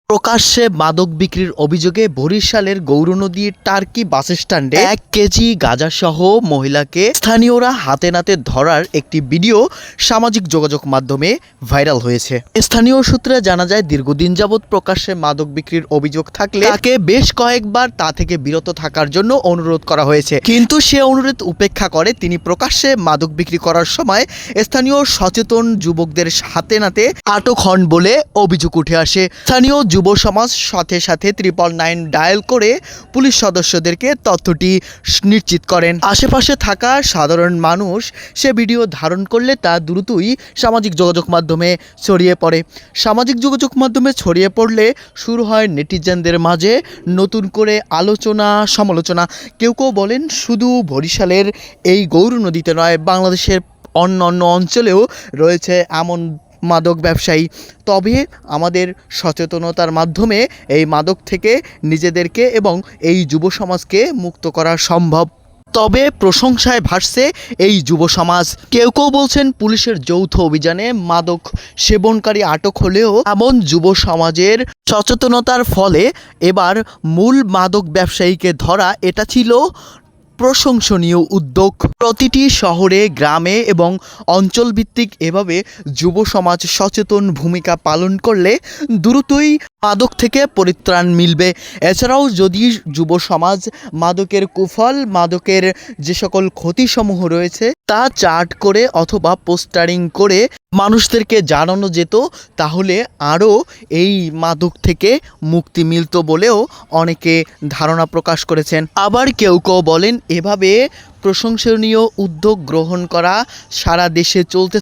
প্রকাশ্যে মাদক বিক্রির অভিযোগে বরিশালের গৌরনদী টার্কি বাসস্ট্যান্ডে 1 কেজি গাঁজাসহ মহিলাকে স্থানীয়রা হাতে নাতে ধরার একটি ভিডিও সামাজিক যোগাযোগ মাধ্যমে ভাইরাল হয়েছে। স্থানীয় সূত্রে জানা যায়, দীর্ঘদিন যাবৎ প্রকাশ্যে মাদক বিক্রির অভিযোগ থাকলে তাকে বেশ কয়েকবার তা থেকে বিরত থাকার জন্য অনুরোধ করা হয়েছে, কিন্তু সে অনুরোধ উপেক্ষা করে তিনি প্রকাশ্যে মাদক বিক্রি করার সময় স্থানীয় সচেতন যুবকদের হাতে নাতে আটক হন বলে অভিযোগ উঠে আসে। স্থানীয় যুব সমাজ সাথে সাথে 999 ডায়াল করে পুলিশ সদস্যদেরকে তথ্যটি নিশ্চিত করেন। আশেপাশে থাকা সাধারণ মানুষ সে ভিডিও ধারণ করলে তা দ্রুতই সামাজিক যোগাযোগ মাধ্যমে ছড়িয়ে পড়ে। সামাজিক যোগাযোগ মাধ্যমে ছড়িয়ে পড়লে শুরু হয় নেটিজেনদের মাঝে নতুন করে আলোচনা সমালোচনা। কেউ কেউ বলেন শুধু বরিশালের এই গৌরনদীতে নয়, বাংলাদেশের অন্যান্য অঞ্চলেও রয়েছে এমন মাদক ব্যবসায়ী। তবে আমাদের সচেতনতার মাধ্যমে এই মাদক থেকে নিজেদেরকে এবং এই যুব সমাজকে মুক্ত করা সম্ভব। তবে প্রশংসায় ভাসছে এই যুব সমাজ। কেউ কেউ বলছেন পুলিশের যৌথ অভিযানে মাদক সেবনকারী আটক হলেও এমন যুব সমাজের সচেতনতার ফলে এবার মূল মাদক ব্যবসায়ীকে ধরা, এটা ছিল প্রশংসনীয় উদ্যোগ। প্রতিটি শহরে, গ্রামে এবং অঞ্চলভিত্তিক এভাবে যুব সমাজ সচেতন ভূমিকা পালন করলে দ্রুতই মাদক থেকে পরিত্রাণ মিলবে। এছাড়াও যদি যুব সমাজ মাদকের কুফল, মাদকের যে সকল ক্ষতিসমূহ রয়েছে তা চার্ট করে অথবা পোস্টারিং করে মানুষদেরকে জানানো যেত, তাহলে আরও এই মাদক থেকে মুক্তি মিলত বলেও অনেকে ধারণা প্রকাশ করেছেন। আবার কেউ কেউ বলেন এভাবে প্রশংসনীয় উদ্যোগ গ্রহণ করা সারা দেশে চলতে